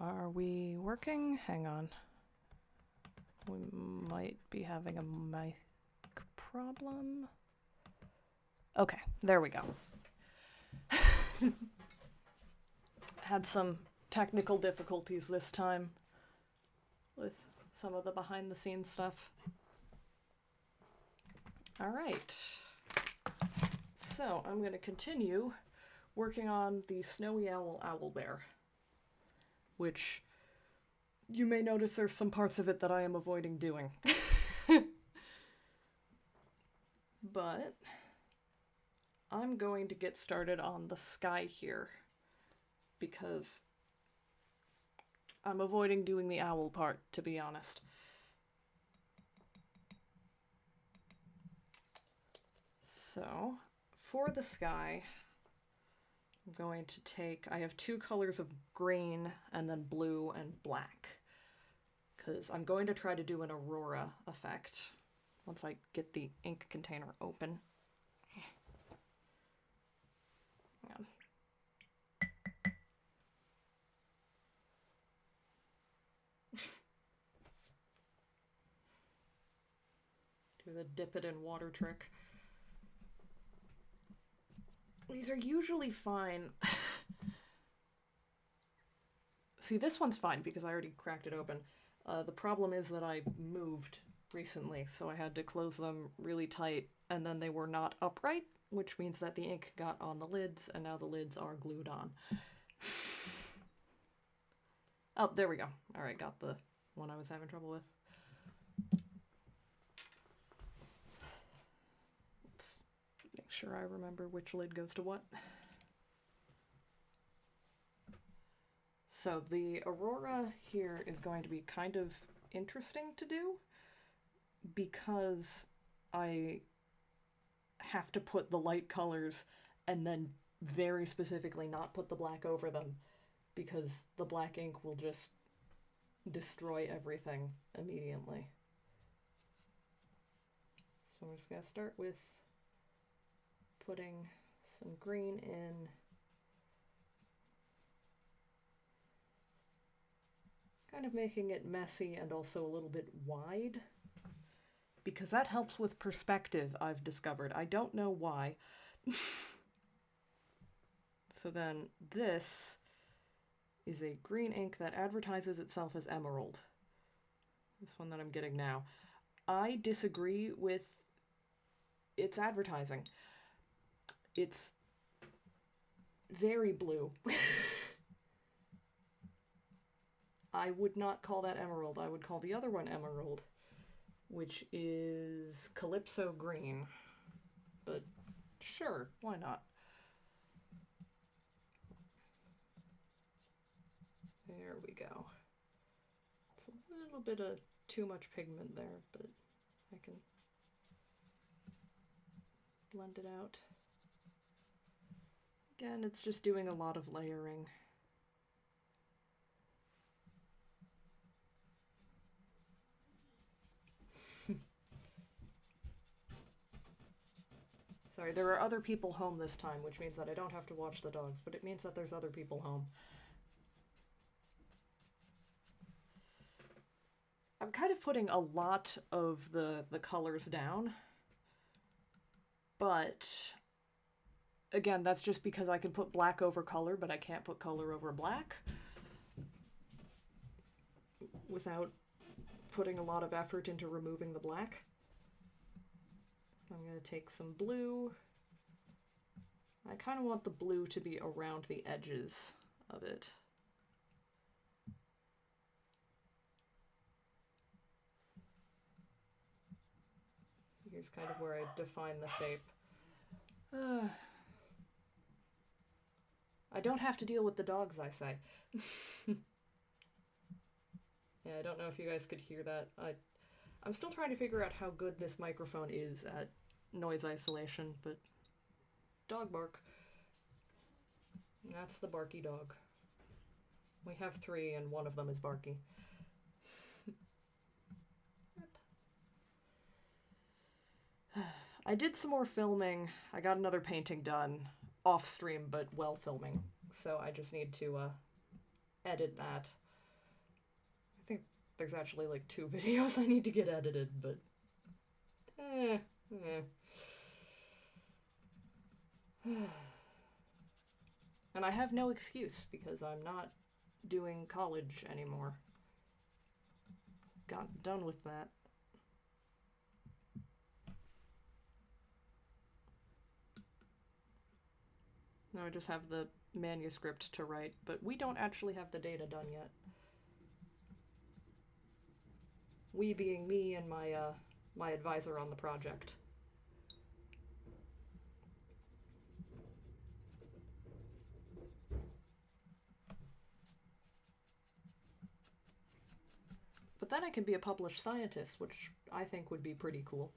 Are we working? Hang on. We might be having a mic problem. Okay, there we go. Had some technical difficulties this time with some of the behind the scenes stuff. All right. So I'm going to continue working on the Snowy Owl Owlbear, which you may notice there's some parts of it that I am avoiding doing. But I'm going to get started on the sky here because I'm avoiding doing the owl part, to be honest. So, for the sky, I'm going to take, I have two colors of green and then blue and black, because I'm going to try to do an aurora effect once I get the ink container open. Hang on. Do the dip it in water trick. These are usually fine. See, this one's fine because I already cracked it open. The problem is that I moved recently, so I had to close them really tight, and then they were not upright, which means that the ink got on the lids, and now the lids are glued on. Oh, there we go. Alright, got the one I was having trouble with. Let's make sure I remember which lid goes to what. So the aurora here is going to be kind of interesting to do because I have to put the light colors and then very specifically not put the black over them because the black ink will just destroy everything immediately. So I'm just going to start with putting some green in. Kind of making it messy and also a little bit wide, because that helps with perspective, I've discovered. I don't know why. So then this is a green ink that advertises itself as emerald. This one that I'm getting now. I disagree with its advertising. It's very blue. I would not call that emerald. I would call the other one emerald, which is Calypso green. But sure, why not? There we go. It's a little bit of too much pigment there, but I can blend it out. Again, it's just doing a lot of layering. Sorry, there are other people home this time, which means that I don't have to watch the dogs, but it means that there's other people home. I'm kind of putting a lot of the colors down, but again, that's just because I can put black over color, but I can't put color over black without putting a lot of effort into removing the black. I'm going to take some blue. I kind of want the blue to be around the edges of it. Here's kind of where I define the shape. I don't have to deal with the dogs, I say. Yeah, I don't know if you guys could hear that. I'm still trying to figure out how good this microphone is at noise isolation, but dog bark. That's the barky dog. We have 3 and one of them is barky. I did some more filming. I got another painting done off stream, but while filming. So I just need to edit that. There's actually like 2 videos I need to get edited, but eh. And I have no excuse because I'm not doing college anymore. Got done with that. Now I just have the manuscript to write, but we don't actually have the data done yet. We being me and my advisor on the project. But then I can be a published scientist, which I think would be pretty cool.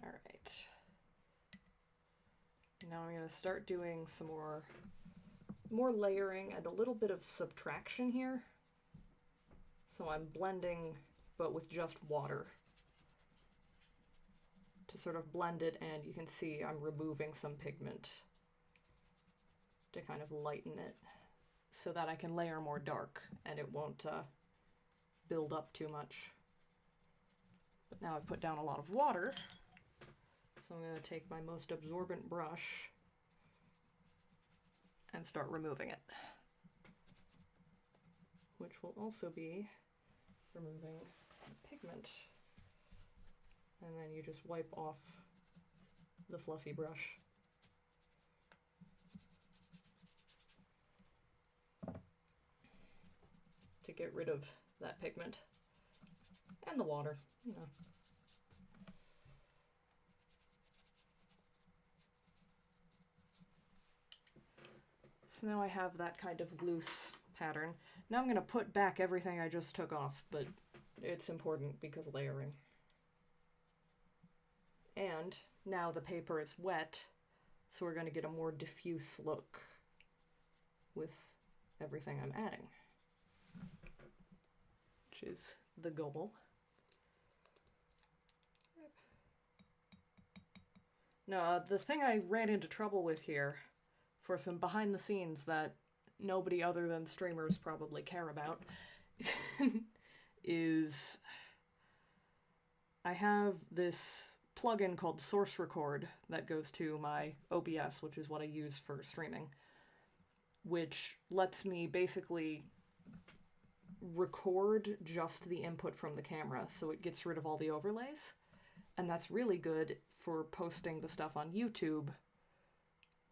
Alright. Now I'm going to start doing some more layering and a little bit of subtraction here. So I'm blending, but with just water. To sort of blend it, and you can see I'm removing some pigment to kind of lighten it so that I can layer more dark and it won't build up too much. But now I've put down a lot of water, so I'm going to take my most absorbent brush and start removing it, which will also be removing pigment. And then you just wipe off the fluffy brush. To get rid of that pigment. And the water, you know. So now I have that kind of loose pattern. Now I'm going to put back everything I just took off, but it's important because layering. And now the paper is wet, so we're going to get a more diffuse look with everything I'm adding, which is the goal. Now, the thing I ran into trouble with here, for some behind the scenes that nobody other than streamers probably care about, is I have this plugin called Source Record that goes to my OBS, which is what I use for streaming, which lets me basically record just the input from the camera, so it gets rid of all the overlays, and that's really good for posting the stuff on YouTube,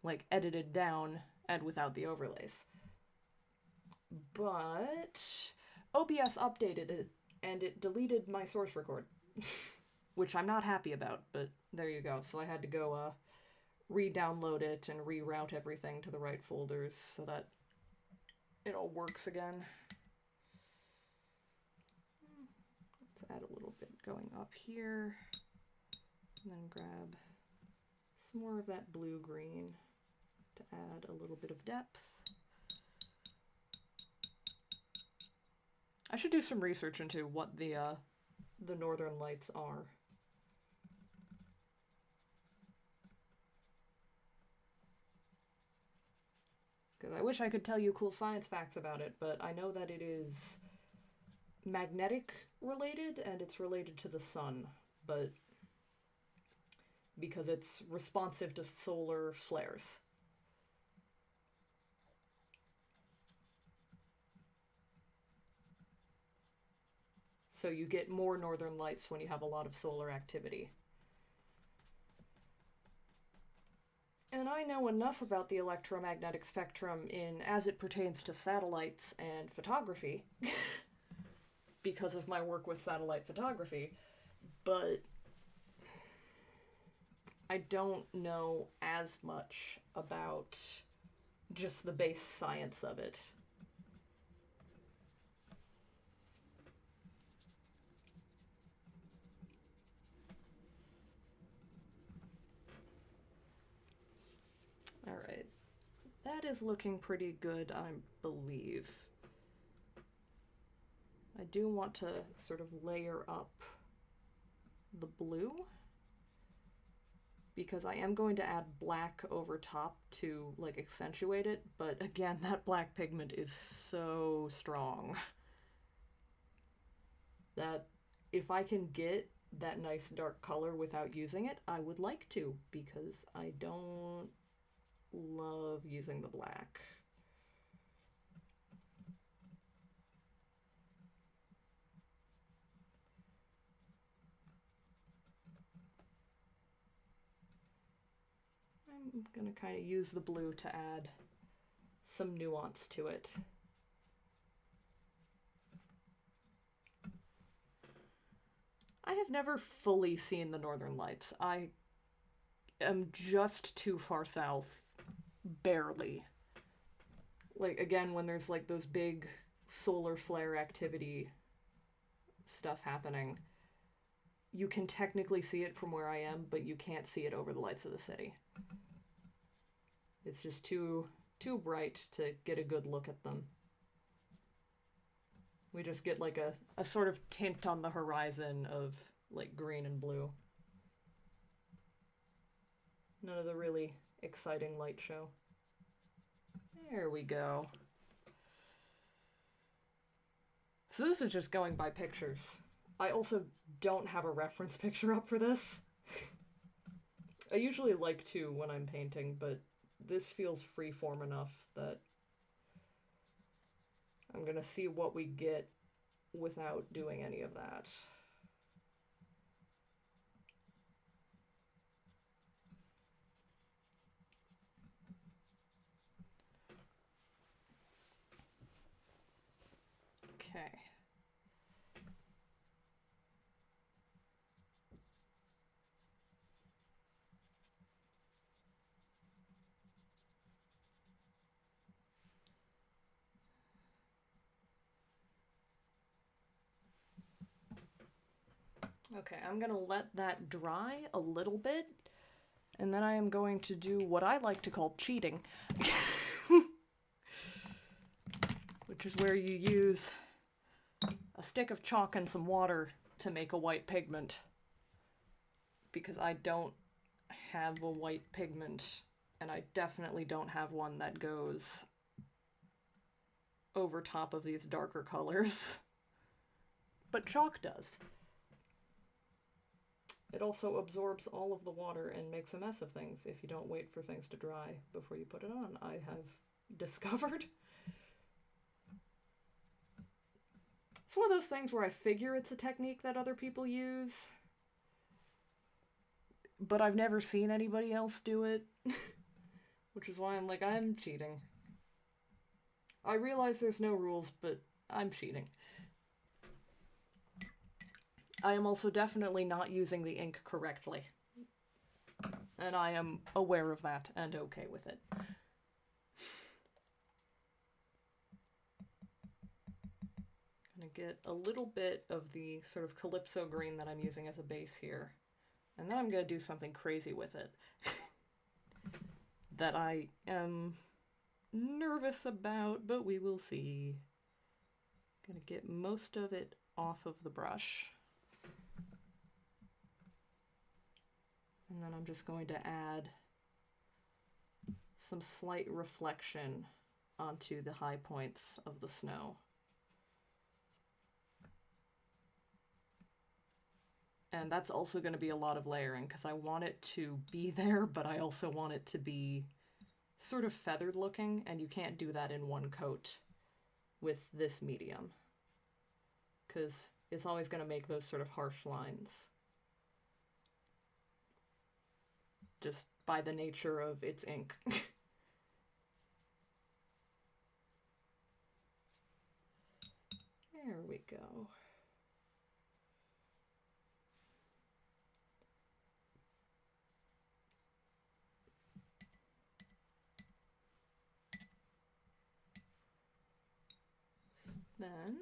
like edited down and without the overlays. But OBS updated it, and it deleted my Source Record. Which I'm not happy about, but there you go. So I had to go re-download it and reroute everything to the right folders so that it all works again. Let's add a little bit going up here, and then grab some more of that blue-green to add a little bit of depth. I should do some research into what the Northern Lights are. Because I wish I could tell you cool science facts about it, but I know that it is magnetic related, and it's related to the sun, but because it's responsive to solar flares. So you get more northern lights when you have a lot of solar activity. And I know enough about the electromagnetic spectrum as it pertains to satellites and photography, because of my work with satellite photography, but I don't know as much about just the base science of it. Alright, that is looking pretty good, I believe. I do want to sort of layer up the blue because I am going to add black over top to, like, accentuate it, but again, that black pigment is so strong that if I can get that nice dark color without using it, I would like to, because I don't love using the black. I'm gonna kind of use the blue to add some nuance to it. I have never fully seen the Northern Lights. I am just too far south, barely. Like, again, when there's like those big solar flare activity stuff happening, you can technically see it from where I am, but you can't see it over the lights of the city. It's just too bright to get a good look at them. We just get like a sort of tint on the horizon of like green and blue. None of the really exciting light show. There we go. So this is just going by pictures. I also don't have a reference picture up for this. I usually like to when I'm painting, but this feels freeform enough that I'm gonna see what we get without doing any of that. Okay. Okay, I'm gonna let that dry a little bit, and then I am going to do what I like to call cheating. Which is where you use a stick of chalk and some water to make a white pigment. Because I don't have a white pigment, and I definitely don't have one that goes over top of these darker colors. But chalk does. It also absorbs all of the water and makes a mess of things if you don't wait for things to dry before you put it on, I have discovered. It's one of those things where I figure it's a technique that other people use, but I've never seen anybody else do it, which is why I'm like, I'm cheating. I realize there's no rules, but I'm cheating. I am also definitely not using the ink correctly. And I am aware of that and okay with it. I'm gonna get a little bit of the sort of Calypso green that I'm using as a base here. And then I'm gonna do something crazy with it. That I am nervous about, but we will see. Gonna get most of it off of the brush. And then I'm just going to add some slight reflection onto the high points of the snow. And that's also going to be a lot of layering because I want it to be there, but I also want it to be sort of feathered looking, and you can't do that in one coat with this medium because it's always going to make those sort of harsh lines. Just by the nature of its ink. There we go. Then,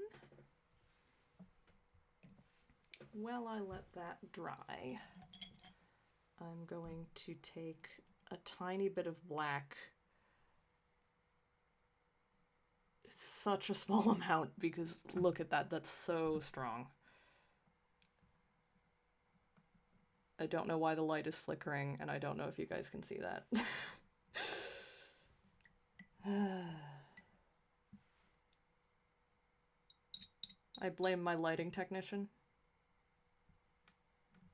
while I let that dry, I'm going to take a tiny bit of black, such a small amount because look at that, that's so strong. I don't know why the light is flickering, and I don't know if you guys can see that. I blame my lighting technician.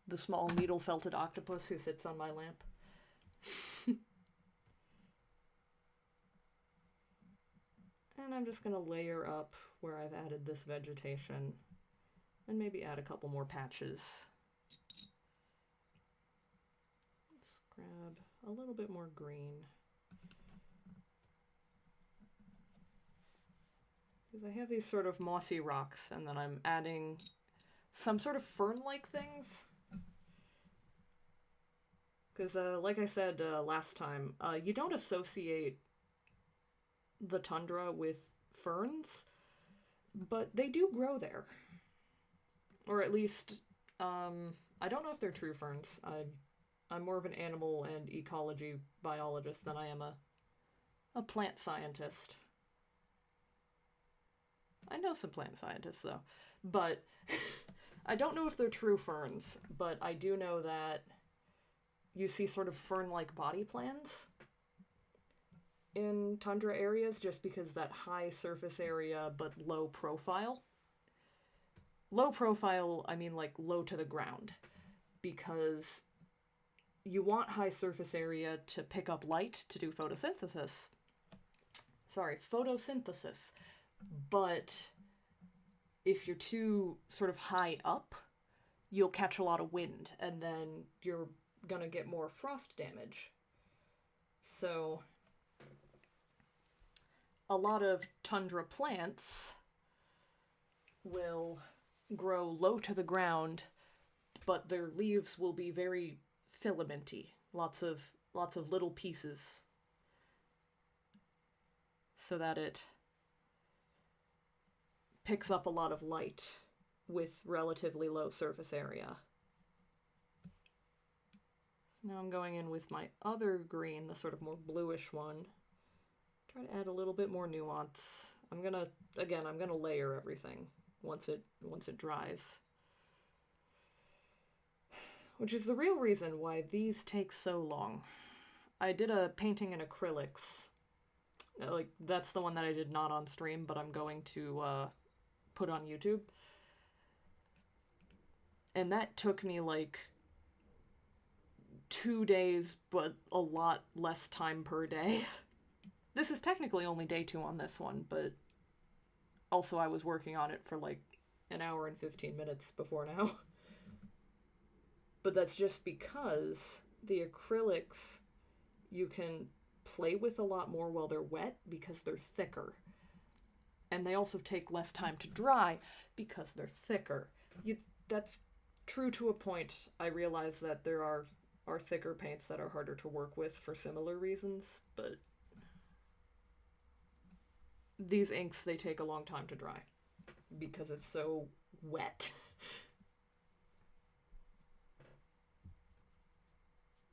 The small needle-felted octopus who sits on my lamp. And I'm just gonna layer up where I've added this vegetation and maybe add a couple more patches. Let's grab a little bit more green. Because I have these sort of mossy rocks, and then I'm adding some sort of fern-like things. Because, like I said last time, you don't associate the tundra with ferns, but they do grow there. Or at least, I don't know if they're true ferns. I'm more of an animal and ecology biologist than I am a plant scientist. I know some plant scientists, though. But I don't know if they're true ferns, but I do know that you see sort of fern-like body plans in tundra areas just because that high surface area but low profile. Low profile, I mean like low to the ground, because you want high surface area to pick up light to do photosynthesis. Photosynthesis. But if you're too sort of high up, you'll catch a lot of wind, and then you're gonna get more frost damage. So a lot of tundra plants will grow low to the ground, but their leaves will be very filamenty, lots of little pieces, so that it picks up a lot of light with relatively low surface area. So now I'm going in with my other green, the sort of more bluish one. Try to add a little bit more nuance. I'm gonna layer everything once it dries. Which is the real reason why these take so long. I did a painting in acrylics. Like, that's the one that I did not on stream, but I'm going to put on YouTube. And that took me like 2 days, but a lot less time per day. This is technically only day 2 on this one, but also I was working on it for like an hour and 15 minutes before now. But that's just because the acrylics you can play with a lot more while they're wet because they're thicker. And they also take less time to dry because they're thicker. That's true to a point. I realize that there are thicker paints that are harder to work with for similar reasons, but these inks, they take a long time to dry because it's so wet.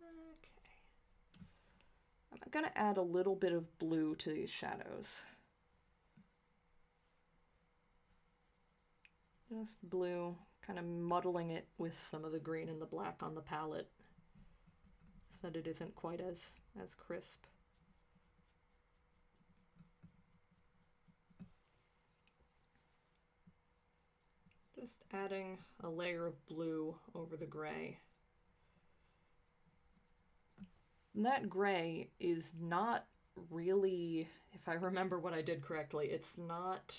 Okay. I'm gonna add a little bit of blue to these shadows. Just blue, kind of muddling it with some of the green and the black on the palette so that it isn't quite as crisp. Just adding a layer of blue over the gray. And that gray is not really, if I remember what I did correctly, it's not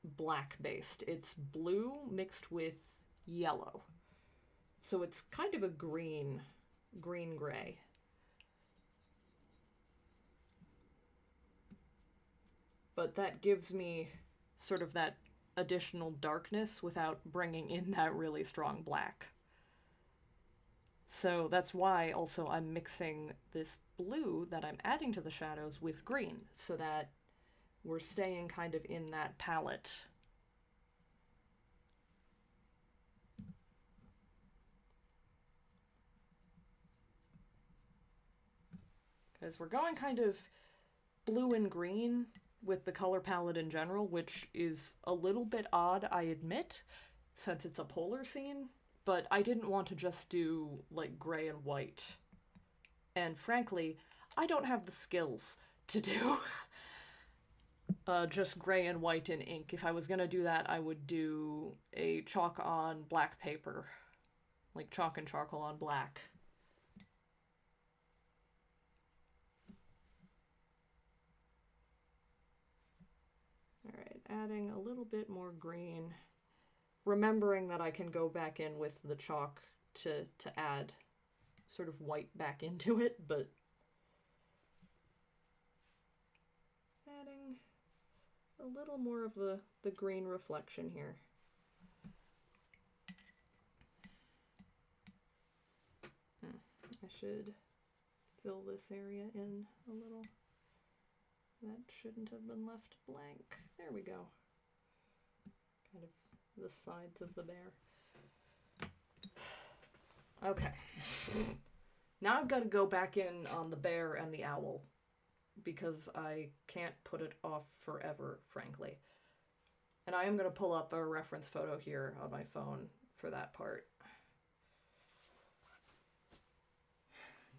black based. It's blue mixed with yellow. So it's kind of a green gray. But that gives me sort of that additional darkness without bringing in that really strong black. So that's why also I'm mixing this blue that I'm adding to the shadows with green, so that we're staying kind of in that palette. Because we're going kind of blue and green with the color palette in general, which is a little bit odd, I admit, since it's a polar scene, but I didn't want to just do, like, gray and white. And frankly, I don't have the skills to do just gray and white in ink. If I was gonna do that, I would do a chalk on black paper. Like chalk and charcoal on black. Alright, adding a little bit more green. Remembering that I can go back in with the chalk to add sort of white back into it, but adding a little more of the green reflection here. I should fill this area in a little. That shouldn't have been left blank. There we go. Kind of the sides of the bear. Okay. Now I've got to go back in on the bear and the owl, because I can't put it off forever, frankly. And I am going to pull up a reference photo here on my phone for that part.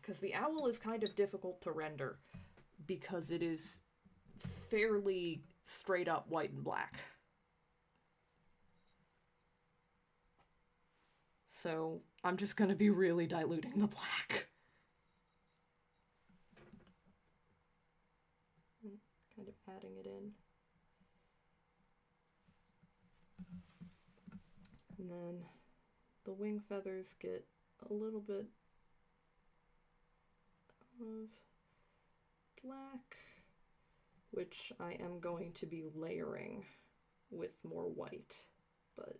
Because the owl is kind of difficult to render, because it is fairly straight up white and black. So I'm just going to be really diluting the black. Kind of adding it in. And then the wing feathers get a little bit of black, which I am going to be layering with more white, but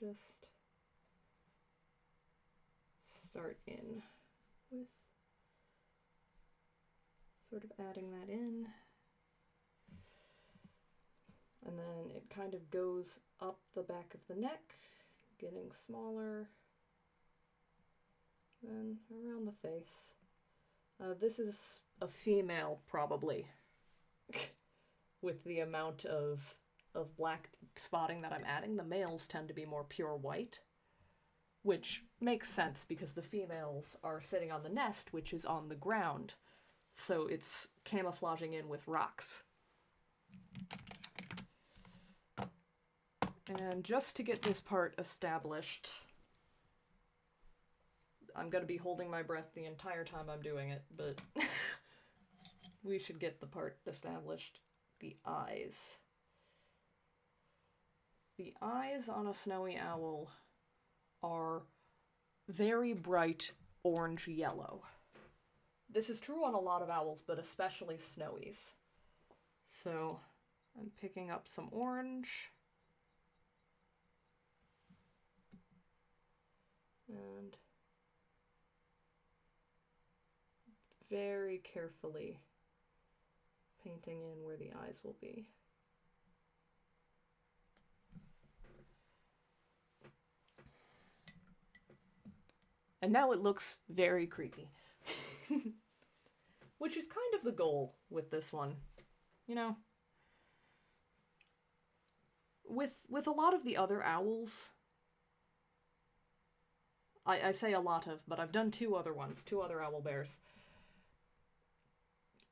let's just start in with sort of adding that in. And then it kind of goes up the back of the neck, getting smaller, then around the face. This is a female, probably, with the amount of black spotting that I'm adding. The males tend to be more pure white, which makes sense because the females are sitting on the nest, which is on the ground, so it's camouflaging in with rocks. And just to get this part established, I'm going to be holding my breath the entire time I'm doing it, but we should get the part established. The eyes. The eyes on a snowy owl are very bright orange yellow. This is true on a lot of owls, but especially snowies. So I'm picking up some orange. And very carefully painting in where the eyes will be. And now it looks very creepy. Which is kind of the goal with this one. You know? With a lot of the other owls, I say a lot of, but I've done two other ones, two other owl bears.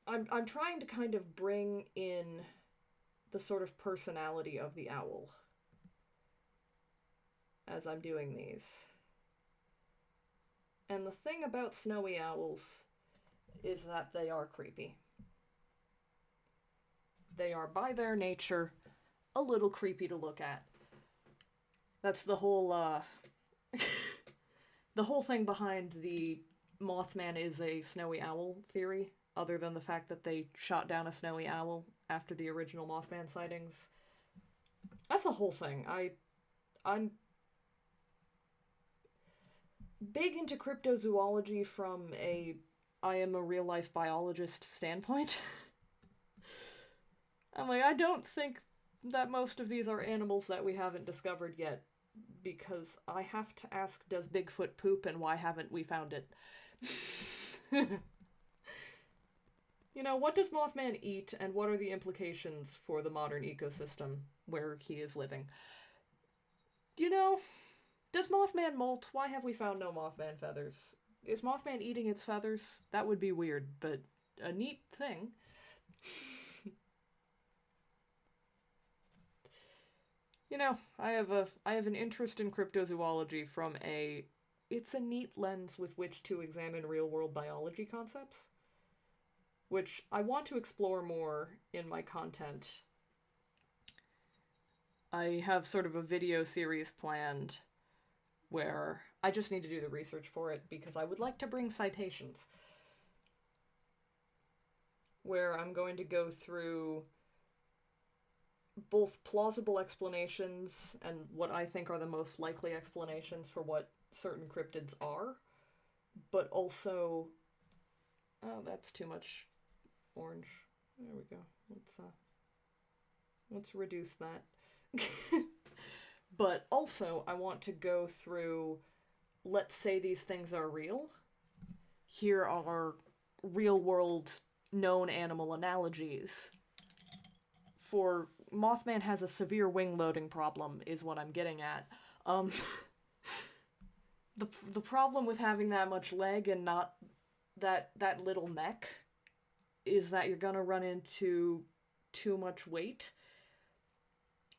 I'm trying to kind of bring in the sort of personality of the owl as I'm doing these. And the thing about snowy owls is that they are creepy. They are, by their nature, a little creepy to look at. That's the whole, the whole thing behind the Mothman is a snowy owl theory, other than the fact that they shot down a snowy owl after the original Mothman sightings. That's a whole thing. I'm big into cryptozoology from I am a real-life biologist standpoint. I'm like, I don't think that most of these are animals that we haven't discovered yet, because I have to ask, does Bigfoot poop, and why haven't we found it? You know, what does Mothman eat, and what are the implications for the modern ecosystem where he is living? You know, does Mothman molt? Why have we found no Mothman feathers? Is Mothman eating its feathers? That would be weird, but a neat thing. You know, I have an interest in cryptozoology from a it's a neat lens with which to examine real-world biology concepts, which I want to explore more in my content. I have sort of a video series planned where I just need to do the research for it because I would like to bring citations. Where I'm going to go through both plausible explanations and what I think are the most likely explanations for what certain cryptids are, but also oh, that's too much orange. There we go. Let's reduce that. But also I want to go through, let's say these things are real. Here are real world known animal analogies. For Mothman has a severe wing loading problem, is what I'm getting at. The problem with having that much leg and not that little neck is that you're gonna run into too much weight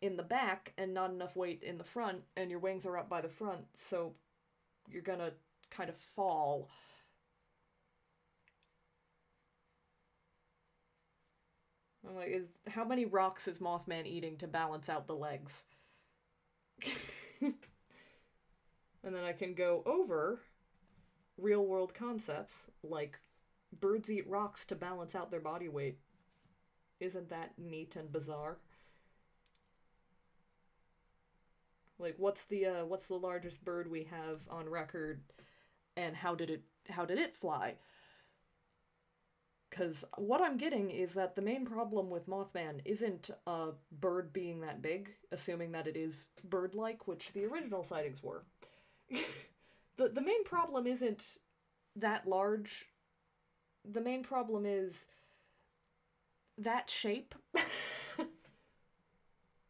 in the back and not enough weight in the front, and your wings are up by the front, so you're gonna kind of fall. I'm like, how many rocks is Mothman eating to balance out the legs? And then I can go over real world concepts like birds eat rocks to balance out their body weight. Isn't that neat and bizarre? Like, what's the largest bird we have on record, and how did it fly? Because what I'm getting is that the main problem with Mothman isn't a bird being that big, assuming that it is bird-like, which the original sightings were. The main problem isn't that large. The main problem is that shape.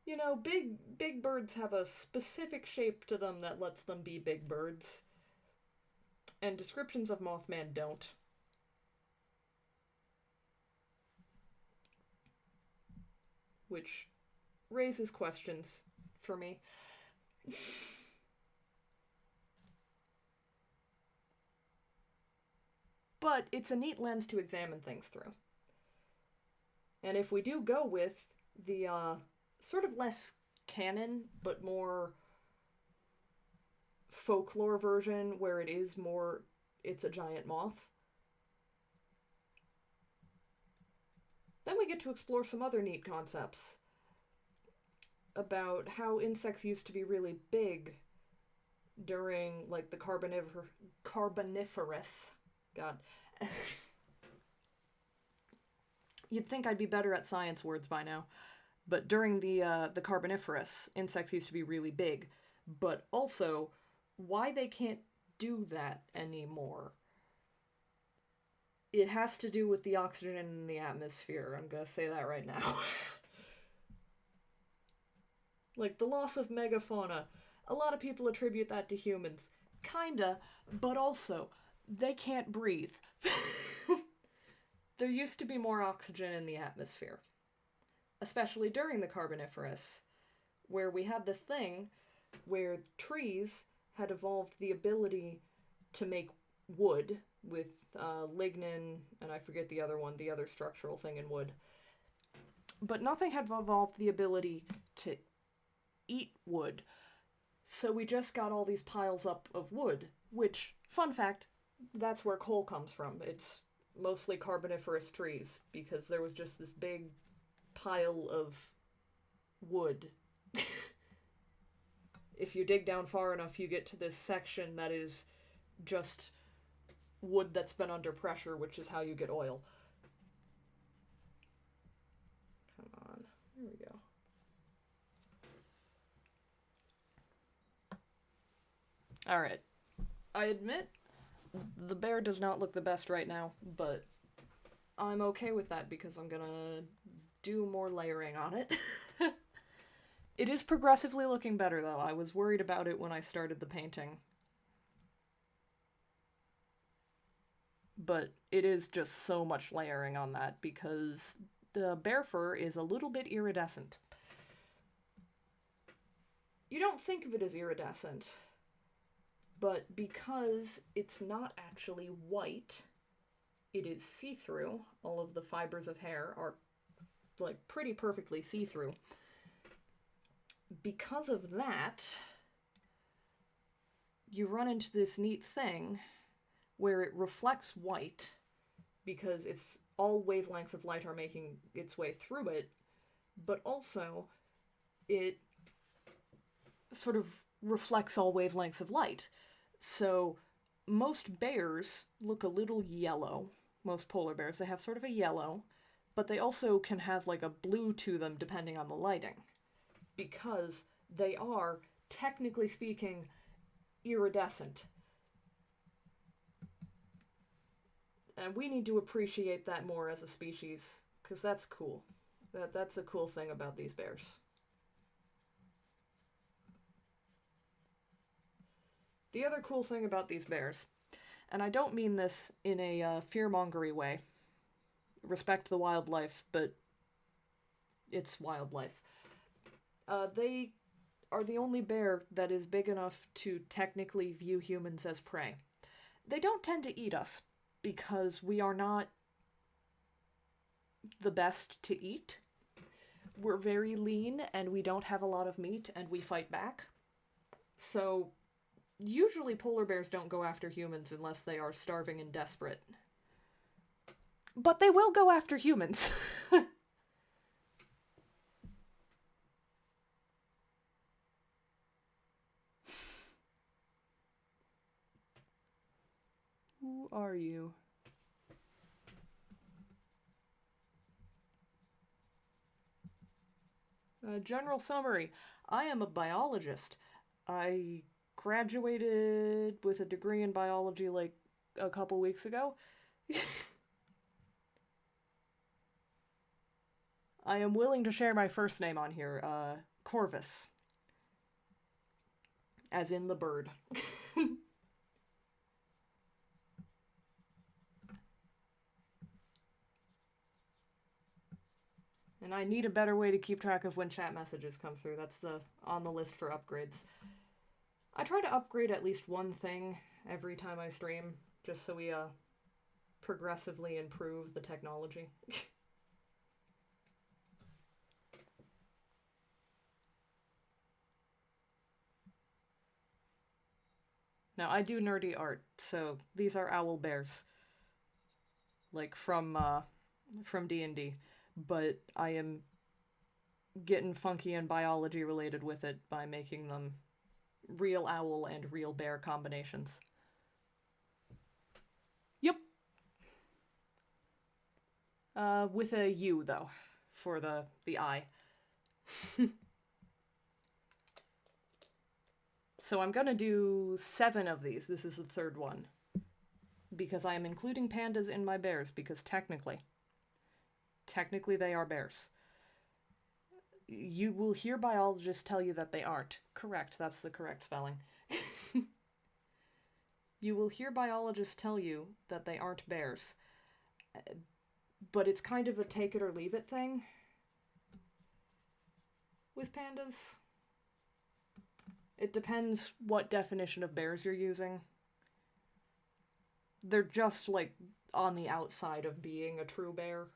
You know, big birds have a specific shape to them that lets them be big birds. And descriptions of Mothman don't. Which raises questions for me. But it's a neat lens to examine things through. And if we do go with the sort of less canon, but more folklore version, where it is more, it's a giant moth, then we get to explore some other neat concepts about how insects used to be really big during, like, the Carboniferous. God. You'd think I'd be better at science words by now. But during the Carboniferous, insects used to be really big. But also, why they can't do that anymore. It has to do with the oxygen in the atmosphere. I'm gonna say that right now. Like, the loss of megafauna. A lot of people attribute that to humans. Kinda, but also, they can't breathe. There used to be more oxygen in the atmosphere. Especially during the Carboniferous, where we had this thing where trees had evolved the ability to make wood with lignin, and I forget the other one, the other structural thing in wood. But nothing had evolved the ability to eat wood. So we just got all these piles up of wood, which, fun fact, that's where coal comes from. It's mostly Carboniferous trees, because there was just this big pile of wood. If you dig down far enough, you get to this section that is just wood that's been under pressure, which is how you get oil. Come on. There we go. Alright. I admit, the bear does not look the best right now, but I'm okay with that because I'm gonna do more layering on it. It is progressively looking better, though. I was worried about it when I started the painting. But it is just so much layering on that because the bear fur is a little bit iridescent. You don't think of it as iridescent, but because it's not actually white, it is see-through. All of the fibers of hair are like pretty perfectly see-through. Because of that, you run into this neat thing where it reflects white because it's all wavelengths of light are making its way through it, but also it sort of reflects all wavelengths of light. So most bears look a little yellow. Most polar bears, they have sort of a yellow, but they also can have like a blue to them depending on the lighting, because they are, technically speaking, iridescent. And we need to appreciate that more as a species, because that's cool. That's a cool thing about these bears. The other cool thing about these bears, and I don't mean this in a fear-mongery way, respect the wildlife, but it's wildlife. They are the only bear that is big enough to technically view humans as prey. They don't tend to eat us, because we are not the best to eat. We're very lean, and we don't have a lot of meat, and we fight back. So, usually polar bears don't go after humans unless they are starving and desperate. But they will go after humans. Who are you? General summary. I am a biologist. I graduated with a degree in biology like a couple weeks ago. I am willing to share my first name on here, Corvus. As in the bird. And I need a better way to keep track of when chat messages come through. That's on the list for upgrades. I try to upgrade at least one thing every time I stream, just so we progressively improve the technology. Now, I do nerdy art, so these are owl bears. Like, from D&D. But I am getting funky and biology related with it by making them real owl and real bear combinations. Yep. With a U, though, for the eye. So I'm gonna do 7 of these. This is the third one. Because I am including pandas in my bears, because technically they are bears. You will hear biologists tell you that they aren't. Correct, that's the correct spelling. You will hear biologists tell you that they aren't bears. But it's kind of a take it or leave it thing with pandas. It depends what definition of bears you're using. They're just, like, on the outside of being a true bear.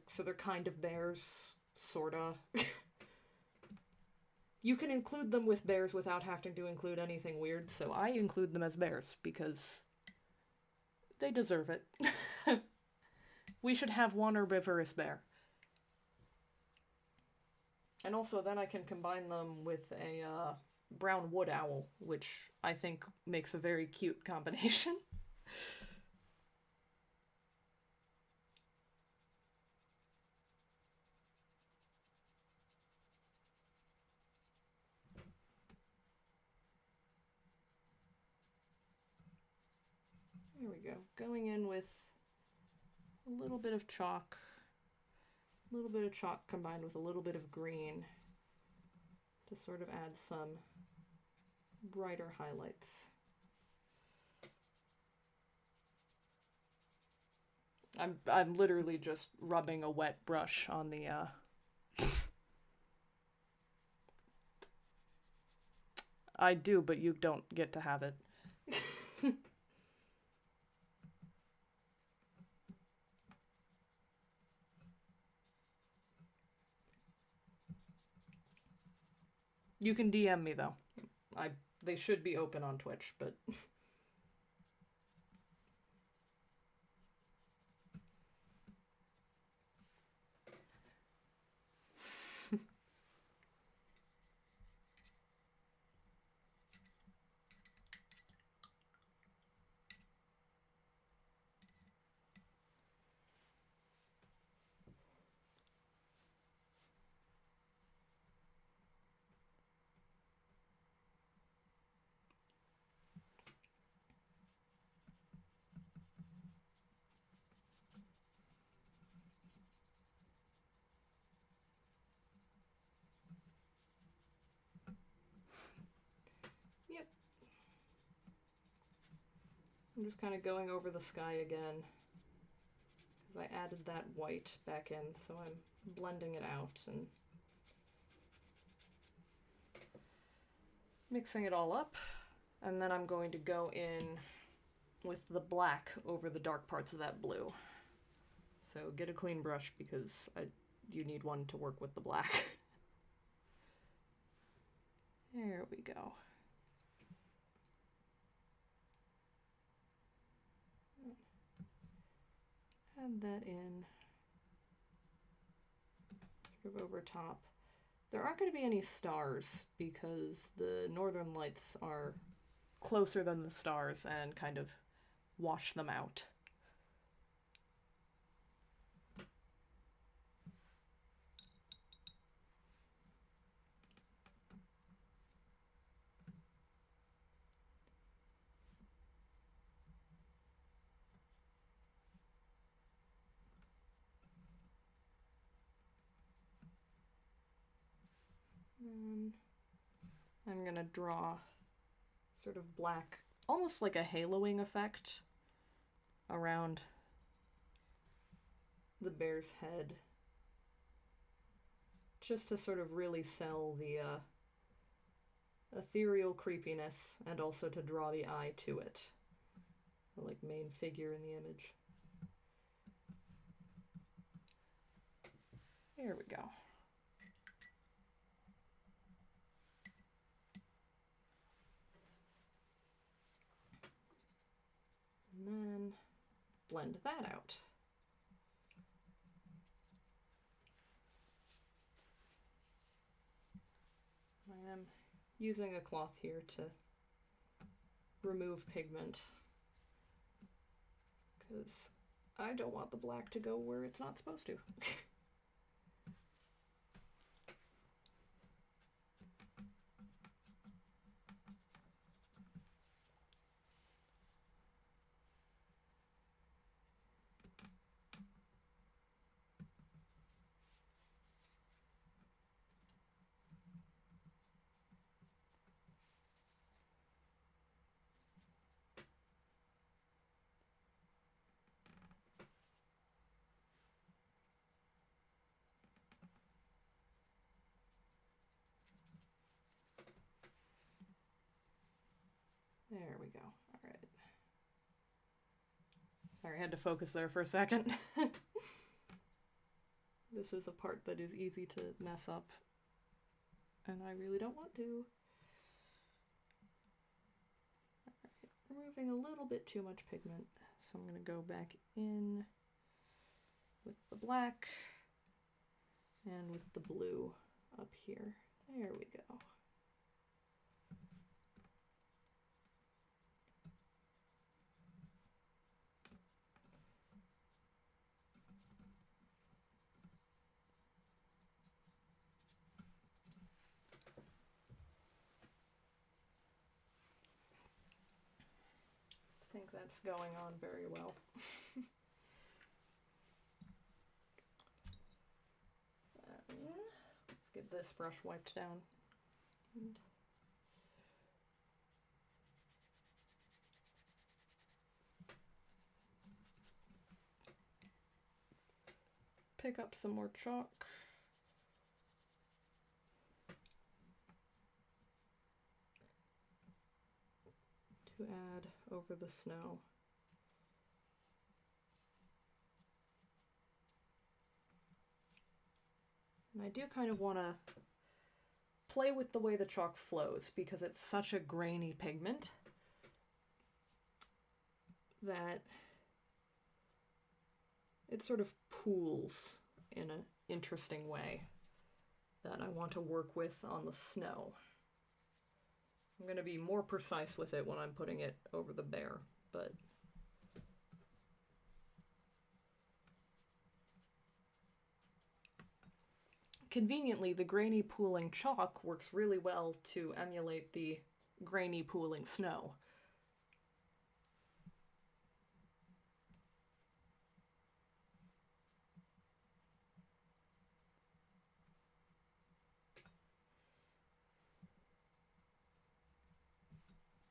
So they're kind of bears, sorta. You can include them with bears without having to include anything weird, so I include them as bears, because they deserve it. We should have one herbivorous bear. And also then I can combine them with a brown wood owl, which I think makes a very cute combination. There we go. Going in with a little bit of chalk A little bit of chalk combined with a little bit of green to sort of add some brighter highlights. I'm literally just rubbing a wet brush on the I do, but you don't get to have it. You can DM me though. They should be open on Twitch, but yep. I'm just kind of going over the sky again because I added that white back in, so I'm blending it out and mixing it all up. And then I'm going to go in with the black over the dark parts of that blue. So get a clean brush because you need one to work with the black. There we go. Add that in, sort of over top. There aren't going to be any stars because the northern lights are closer than the stars and kind of wash them out. And I'm gonna draw sort of black, almost like a haloing effect around the bear's head, just to sort of really sell the ethereal creepiness and also to draw the eye to it, the like main figure in the image. There we go. And then blend that out. I am using a cloth here to remove pigment because I don't want the black to go where it's not supposed to. There we go. All right. Sorry, I had to focus there for a second. This is a part that is easy to mess up, and I really don't want to. All right, removing a little bit too much pigment, so I'm going to go back in with the black and with the blue up here. There we go. I think that's going on very well. get this brush wiped down. And pick up some more chalk. To add over the snow. And I do kind of want to play with the way the chalk flows because it's such a grainy pigment that it sort of pools in an interesting way that I want to work with on the snow. I'm going to be more precise with it when I'm putting it over the bear, but conveniently, the grainy pooling chalk works really well to emulate the grainy pooling snow.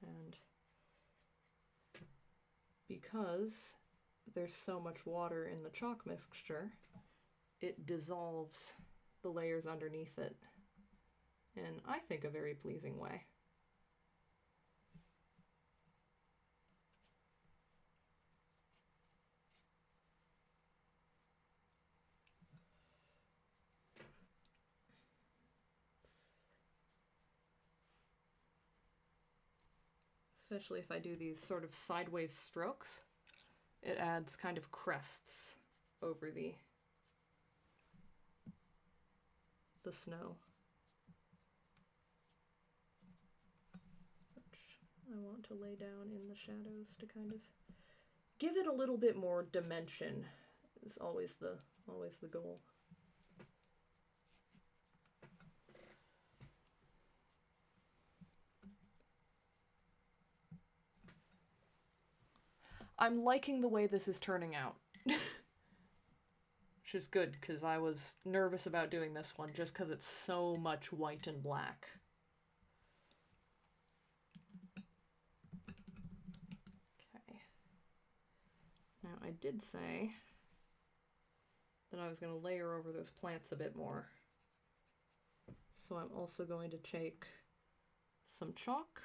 And because there's so much water in the chalk mixture, it dissolves the layers underneath it in, I think, a very pleasing way. Especially if I do these sort of sideways strokes, it adds kind of crests over the snow, which I want to lay down in the shadows to kind of give it a little bit more dimension. Is always the goal. I'm liking the way this is turning out. Which is good, because I was nervous about doing this one just because it's so much white and black. Okay. Now, I did say that I was going to layer over those plants a bit more. So I'm also going to take some chalk,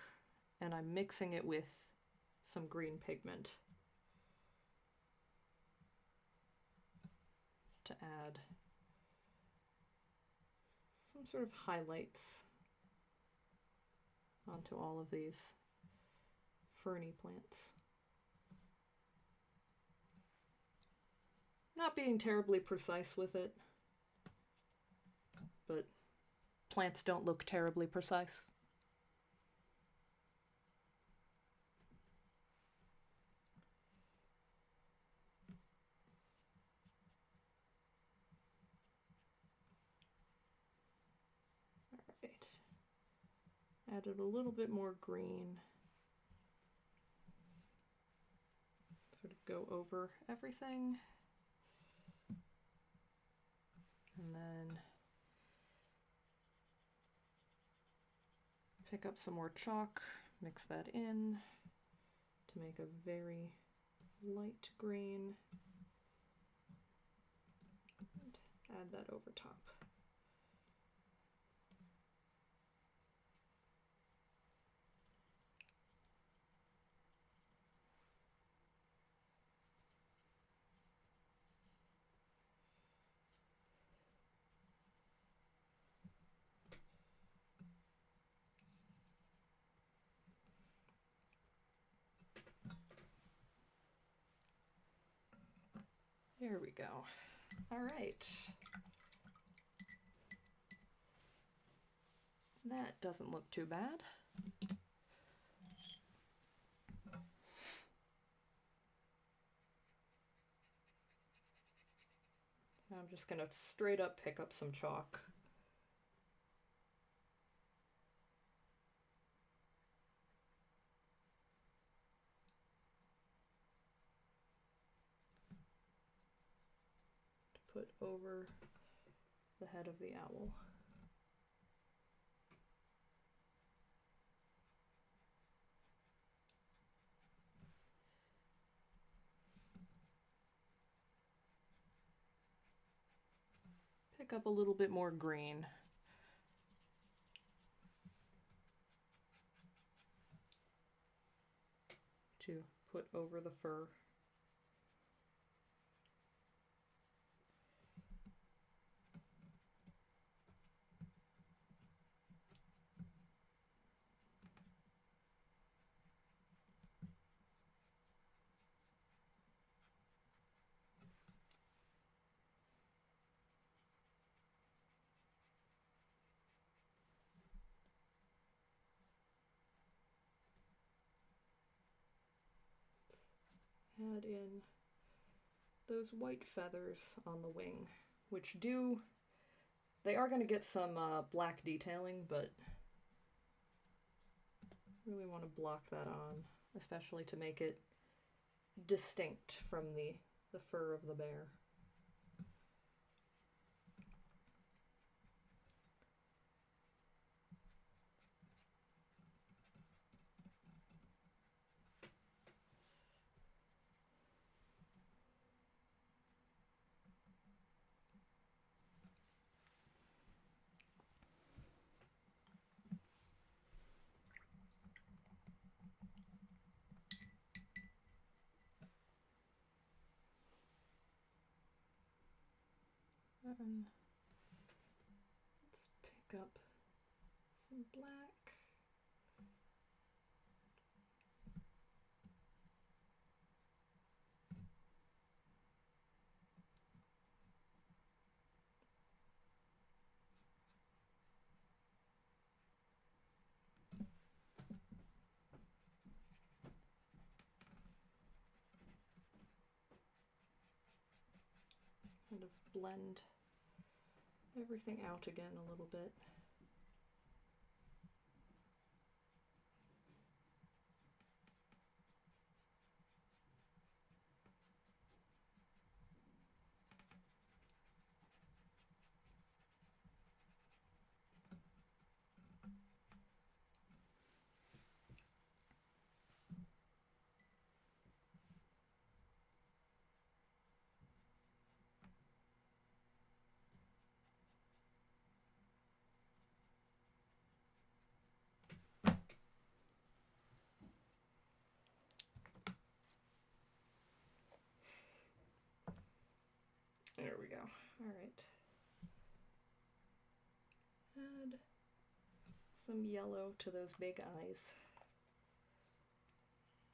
and I'm mixing it with some green pigment to add some sort of highlights onto all of these ferny plants. Not being terribly precise with it, but plants don't look terribly precise. Added a little bit more green. Sort of go over everything. And then pick up some more chalk, mix that in to make a very light green. And add that over top. There we go. All right. That doesn't look too bad. I'm just gonna straight up pick up some chalk. To put over the head of the owl. pick up a little bit more green. To put over the fur. Add in those white feathers on the wing, which they are going to get some black detailing, but really want to block that on, especially to make it distinct from the fur of the bear. And let's pick up some black. Kind of blend everything out again a little bit. There we go. All right. Add some yellow to those big eyes.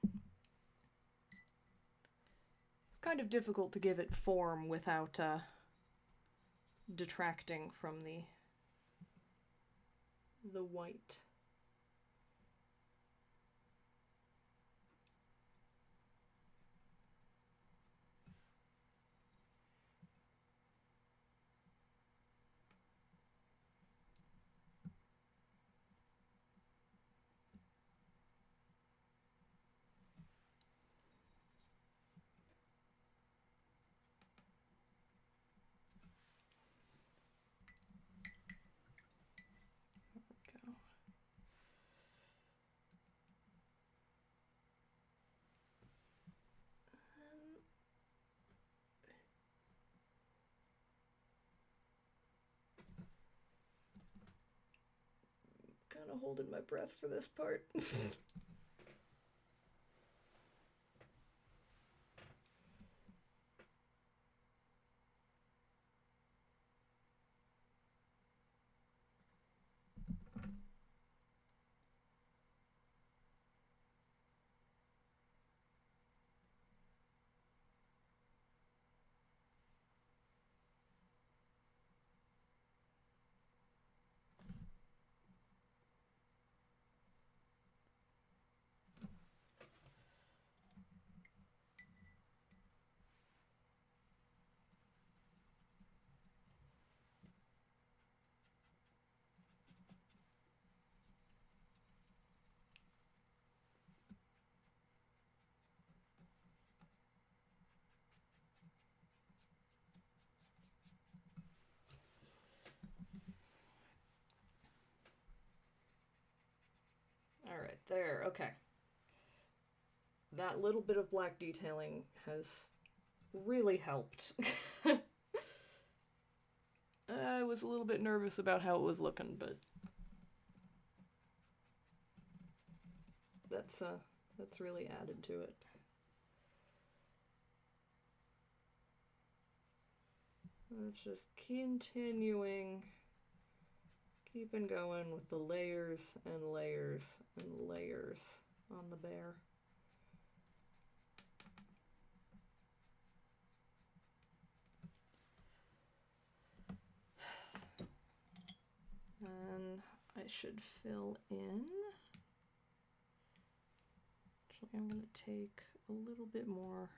It's kind of difficult to give it form without detracting from the white. Kind of holding my breath for this part. All right, there, okay. That little bit of black detailing has really helped. was a little bit nervous about how it was looking, but that's really added to it. Let's just keeping going with the layers and layers and layers on the bear. And I should fill in. Actually, I'm going to take a little bit more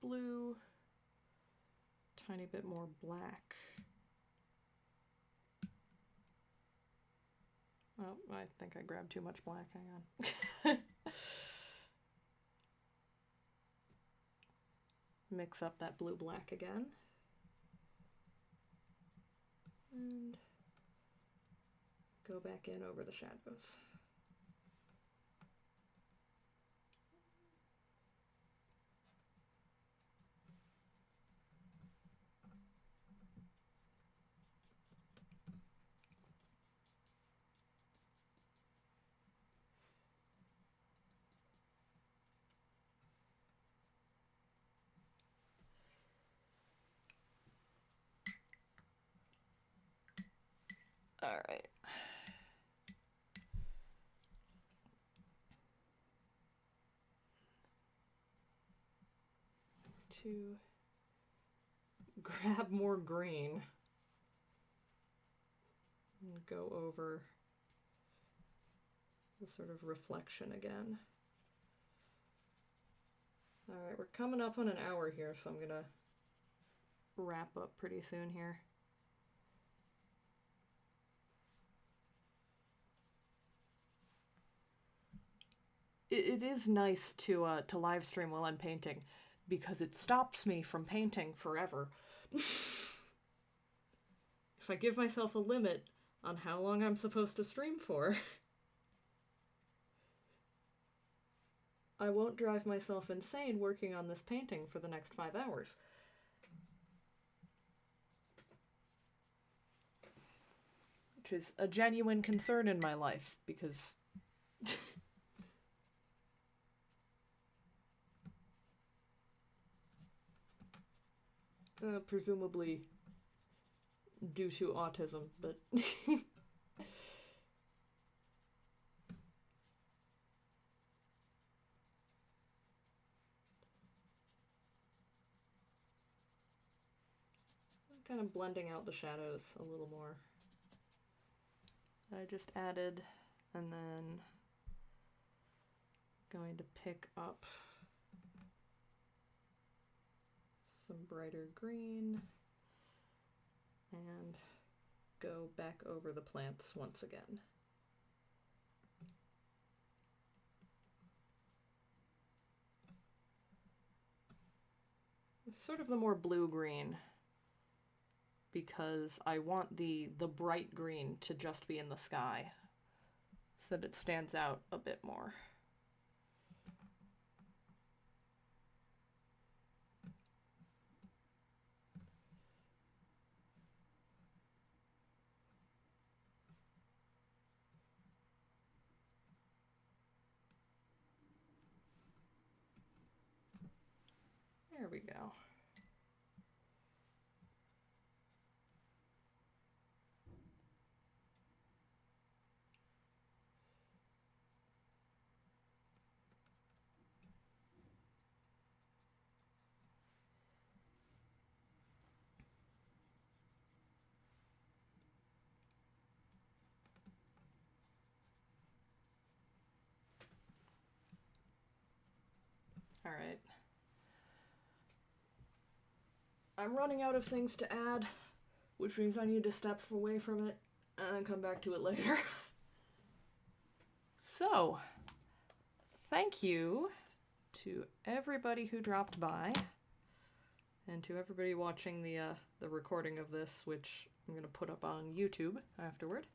blue, tiny bit more black. Oh, I think I grabbed too much black. Hang on. Mix up that blue-black again. And go back in over the shadows. All right. To grab more green and go over the sort of reflection again. All right, we're coming up on an hour here, so I'm gonna wrap up pretty soon here. It is nice to live stream while I'm painting, because it stops me from painting forever. If I give myself a limit on how long I'm supposed to stream for, I won't drive myself insane working on this painting for the next 5 hours. Which is a genuine concern in my life, because presumably due to autism, but kind of blending out the shadows a little more. I just added, and then going to pick up some brighter green and go back over the plants once again. Sort of the more blue-green, because I want the bright green to just be in the sky so that it stands out a bit more. There we go. All right. I'm running out of things to add, which means I need to step away from it and come back to it later. So, thank you to everybody who dropped by, and to everybody watching the recording of this, which I'm going to put up on YouTube afterward.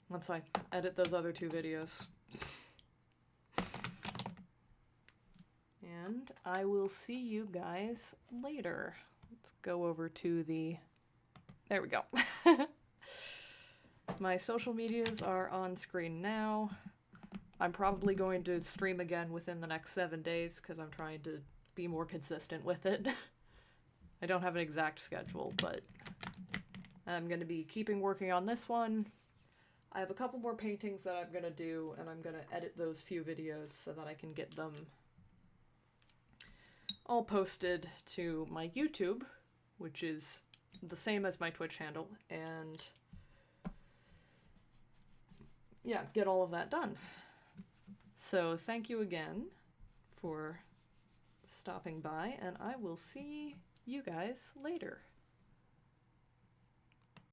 Once I edit those other 2 videos. and I will see you guys later. Let's go over to the... There we go. My social medias are on screen now. I'm probably going to stream again within the next 7 days because I'm trying to be more consistent with it. I don't have an exact schedule, but I'm going to be keeping working on this one. I have a couple more paintings that I'm going to do, and I'm going to edit those few videos so that I can get them all posted to my YouTube, which is the same as my Twitch handle, and yeah, get all of that done. So thank you again for stopping by, and I will see you guys later.